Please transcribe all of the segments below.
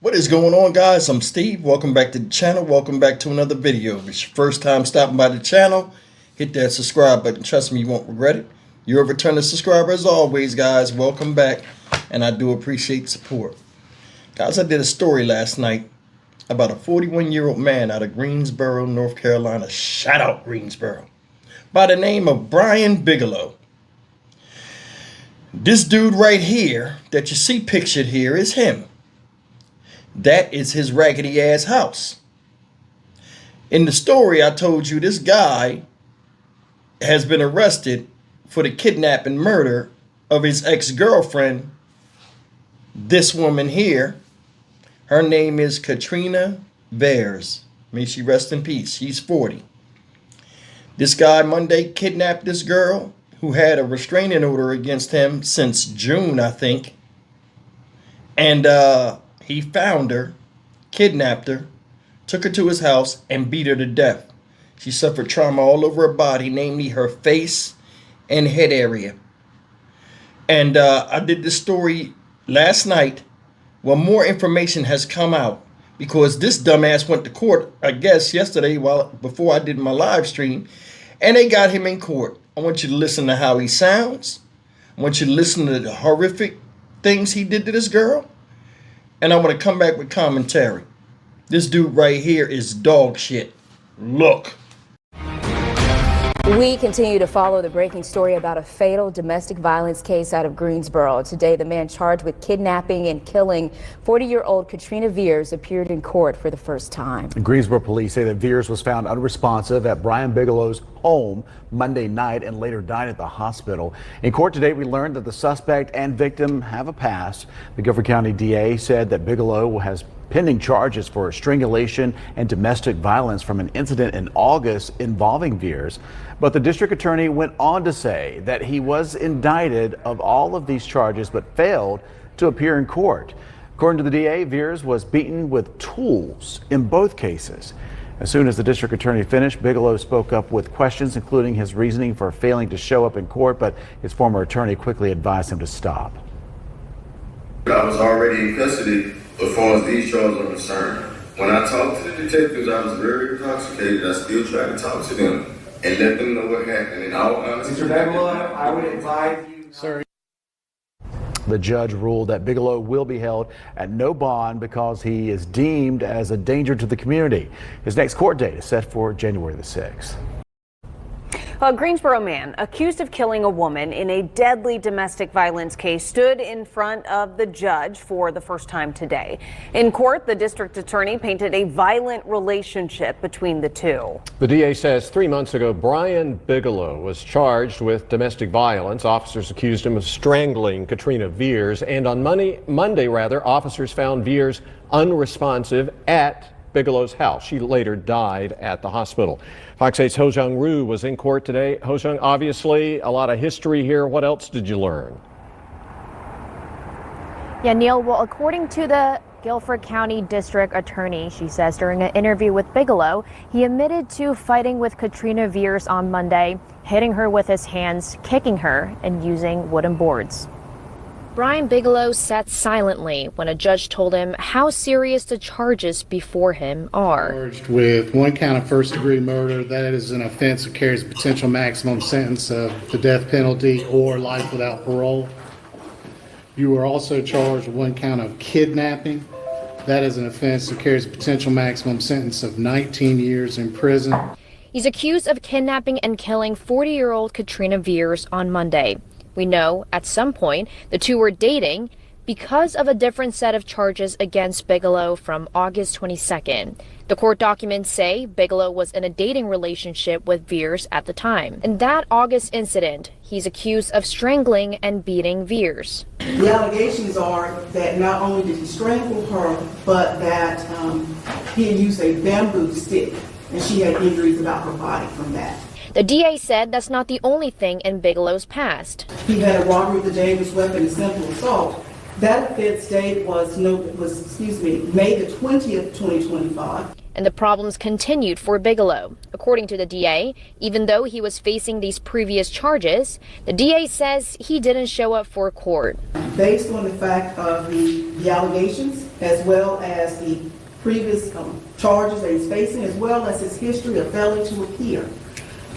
What is going on, guys? I'm Steve. Welcome back to the channel. Welcome back to another video. If it's your first time stopping by the channel, hit that subscribe button. Trust me, you won't regret it. You're a returning subscriber as always, guys. Welcome back, and I do appreciate support. Guys, I did a story last night about a 41-year-old man out of Greensboro, North Carolina. Shout out Greensboro. By the name of Brian Bigelow. This dude right here that you see pictured here is him. That is his raggedy ass house. In the story, I told you this guy has been arrested for the kidnap and murder of his ex-girlfriend, this woman here. Her name is Katrina Veers. May she rest in peace. She's 40. This guy Monday kidnapped this girl who had a restraining order against him since June, I think. And he found her, kidnapped her, took her to his house, and beat her to death. She suffered trauma all over her body, namely her face and head area. And I did this story last night. Well, more information has come out because this dumbass went to court, I guess, yesterday before I did my live stream, and they got him in court. I want you to listen to how he sounds. I want you to listen to the horrific things he did to this girl. And I want to come back with commentary. This dude right here is dog shit. Look. We continue to follow the breaking story about a fatal domestic violence case out of Greensboro. Today, the man charged with kidnapping and killing 40-year-old Katrina Veers appeared in court for the first time. Greensboro police say that Veers was found unresponsive at Brian Bigelow's home Monday night and later died at the hospital. In court today, we learned that the suspect and victim have a past. The Guilford County DA said that Bigelow has pending charges for strangulation and domestic violence from an incident in August involving Veers. But the district attorney went on to say that he was indicted of all of these charges but failed to appear in court. According to the DA, Veers was beaten with tools in both cases. As soon as the district attorney finished, Bigelow spoke up with questions, including his reasoning for failing to show up in court, but his former attorney quickly advised him to stop. I was already in custody as far as these charges are concerned. When I talked to the detectives, I was very intoxicated. I still tried to talk to them and let them know what happened. And all honesty, Mr. Bigelow, I would advise you. Sir. The judge ruled that Bigelow will be held at no bond because he is deemed as a danger to the community. His next court date is set for January the 6th. A Greensboro man accused of killing a woman in a deadly domestic violence case stood in front of the judge for the first time today. In court, the district attorney painted a violent relationship between the two. The DA says 3 months ago, Brian Bigelow was charged with domestic violence. Officers accused him of strangling Katrina Veers, and on Monday, officers found Veers unresponsive at Bigelow's house. She later died at the hospital. Fox 8's Ho Jung Roo was in court today. Ho Jung, obviously a lot of history here. What else did you learn? Yeah, Neil, well, according to the Guilford County District Attorney, she says during an interview with Bigelow, he admitted to fighting with Katrina Veers on Monday, hitting her with his hands, kicking her, and using wooden boards. Brian Bigelow sat silently when a judge told him how serious the charges before him are. Charged with one count of first-degree murder. That is an offense that carries a potential maximum sentence of the death penalty or life without parole. You are also charged with one count of kidnapping. That is an offense that carries a potential maximum sentence of 19 years in prison. He's accused of kidnapping and killing 40-year-old Katrina Veers on Monday. We know at some point the two were dating because of a different set of charges against Bigelow from August 22nd. The court documents say Bigelow was in a dating relationship with Veers at the time. In that August incident, he's accused of strangling and beating Veers. The allegations are that not only did he strangle her, but that he had used a bamboo stick, and she had injuries about her body from that. The DA said that's not the only thing in Bigelow's past. He had a robbery with a dangerous weapon and simple assault. That offense date was May the 20th, 2025. And the problems continued for Bigelow. According to the DA, even though he was facing these previous charges, the DA says he didn't show up for court. Based on the fact of the allegations as well as the previous charges that he's facing, as well as his history of failing to appear.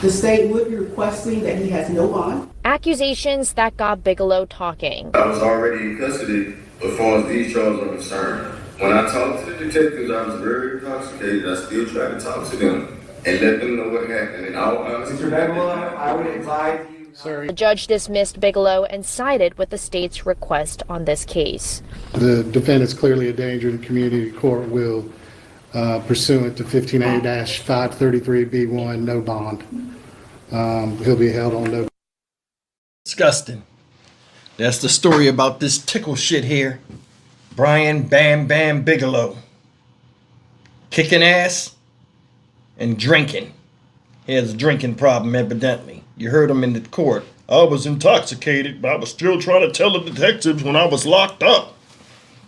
The state would be requesting that he has no bond. Accusations that got Bigelow talking. I was already in custody as far as these charges are concerned. When I talked to the detectives, I was very intoxicated. I still tried to talk to them and let them know what happened. And all honesty, Mr. Bellair, I would advise you. The judge dismissed Bigelow and sided with the state's request on this case. The defendant's clearly a danger to the community. The court will, pursuant to 15A-533B1, no bond. He'll be held on no. Disgusting. That's the story about this tickle shit here. Brian Bam Bam Bigelow. Kicking ass and drinking. He has a drinking problem, evidently. You heard him in the court. I was intoxicated, but I was still trying to tell the detectives when I was locked up.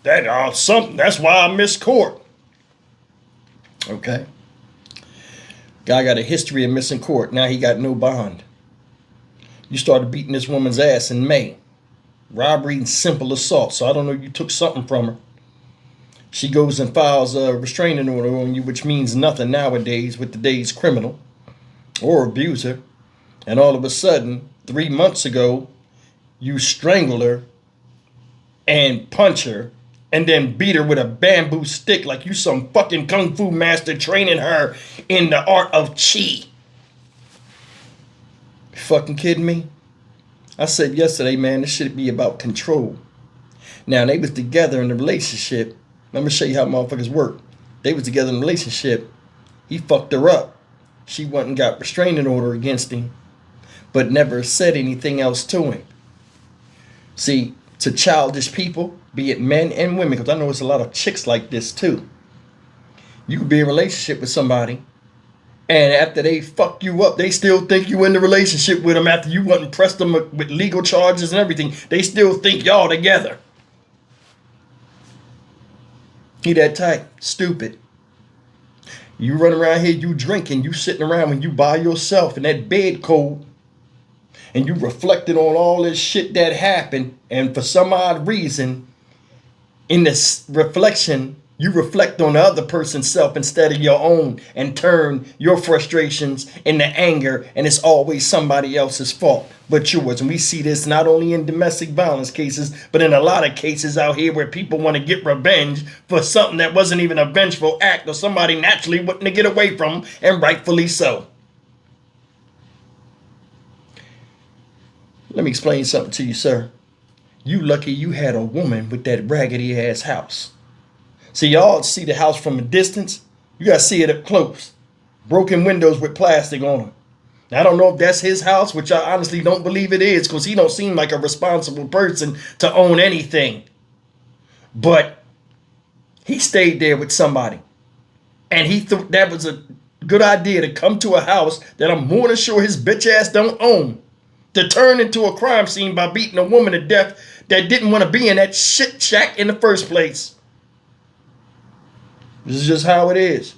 That's why I missed court. Okay. Guy got a history of missing court. Now he got no bond. You started beating this woman's ass in May. Robbery and simple assault. So I don't know, you took something from her. She goes and files a restraining order on you, which means nothing nowadays with today's criminal or abuser. And all of a sudden, 3 months ago, you strangle her and punch her and then beat her with a bamboo stick like you some fucking kung fu master training her in the art of chi. You fucking kidding me? I said yesterday, man, this should be about control. Now, they was together in a relationship. Let me show you how motherfuckers work. They was together in a relationship. He fucked her up. She went and got restraining order against him, but never said anything else to him. See, to childish people, be it men and women, because I know it's a lot of chicks like this too. You could be in a relationship with somebody, and after they fuck you up, they still think you in the relationship with them after you went and pressed them with legal charges and everything. They still think y'all together. He that type. Stupid. You run around here, you drinking, you sitting around when you by yourself in that bed cold, and you reflected on all this shit that happened, and for some odd reason, in this reflection, you reflect on the other person's self instead of your own and turn your frustrations into anger, and it's always somebody else's fault but yours. And we see this not only in domestic violence cases, but in a lot of cases out here where people want to get revenge for something that wasn't even a vengeful act or somebody naturally wanting to get away from, and rightfully so. Let me explain something to you, sir. You lucky you had a woman with that raggedy ass house. See, y'all see the house from a distance. You gotta see it up close. Broken windows with plastic on them. I don't know if that's his house, which I honestly don't believe it is, because he don't seem like a responsible person to own anything. But he stayed there with somebody, and he thought that was a good idea to come to a house that I'm more than sure his bitch ass don't own, to turn into a crime scene by beating a woman to death that didn't want to be in that shit shack in the first place. This is just how it is.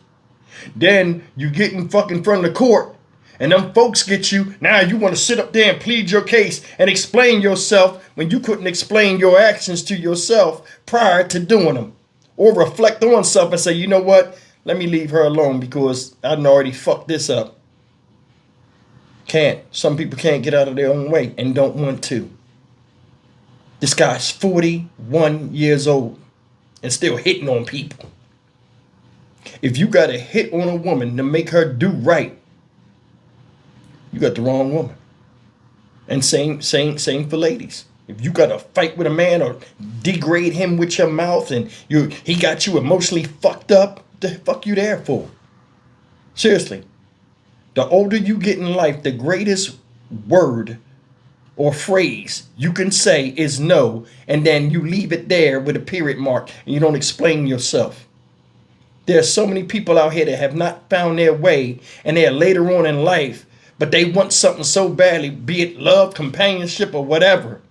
Then you get in fucking front of the court, and them folks get you. Now you want to sit up there and plead your case and explain yourself when you couldn't explain your actions to yourself prior to doing them. Or reflect on something and say, you know what? Let me leave her alone because I done already fucked this up. Can't. Some people can't get out of their own way and don't want to. This guy's 41 years old and still hitting on people. If you got to hit on a woman to make her do right, you got the wrong woman. And same for ladies. If you got to fight with a man or degrade him with your mouth and he got you emotionally fucked up, what the fuck you there for? Seriously. The older you get in life, the greatest word or phrase you can say is no, and then you leave it there with a period mark and you don't explain yourself. There's so many people out here that have not found their way, and they're later on in life, but they want something so badly, be it love, companionship, or whatever,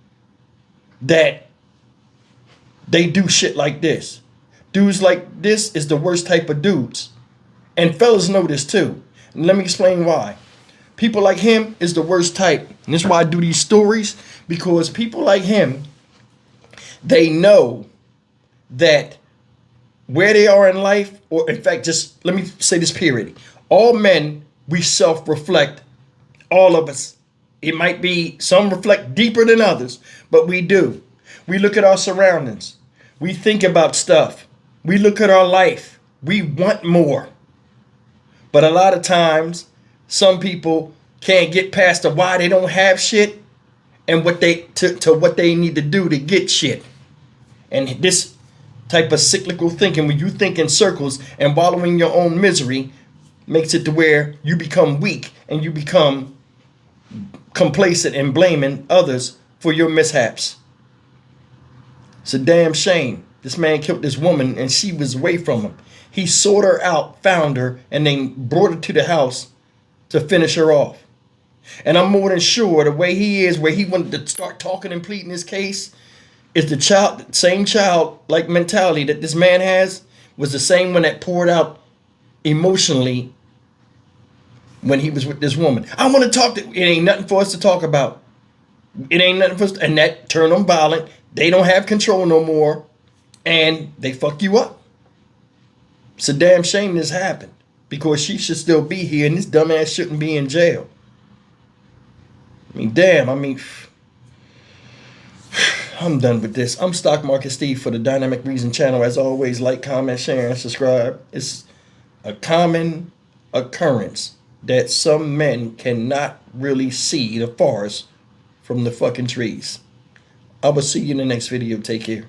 that they do shit like this. Dudes like this is the worst type of dudes. And fellas know this too. And let me explain why. People like him is the worst type. And that's why I do these stories, because people like him, they know that where they are in life, or in fact, just let me say this period. All men, we self-reflect, all of us. It might be some reflect deeper than others, but we do. We look at our surroundings. We think about stuff. We look at our life. We want more. But a lot of times, some people can't get past the why they don't have shit and what they to what they need to do to get shit. And this type of cyclical thinking, when you think in circles and wallowing your own misery, makes it to where you become weak and you become complacent and blaming others for your mishaps. It's a damn shame. This man killed this woman and she was away from him. He sought her out, found her, and then brought her to the house to finish her off. And I'm more than sure the way he is, where he wanted to start talking and pleading his case, is the same childlike mentality that this man has, was the same one that poured out emotionally when he was with this woman. I want to talk to, it ain't nothing for us to talk about. It ain't nothing for us, and that turned them violent. They don't have control no more, and they fuck you up. It's a damn shame this happened, because she should still be here and this dumbass shouldn't be in jail. I mean, damn, I'm done with this. I'm Stock Market Steve for the Dynamic Reason channel. As always, like, comment, share, and subscribe. It's a common occurrence that some men cannot really see the forest from the fucking trees. I will see you in the next video. Take care.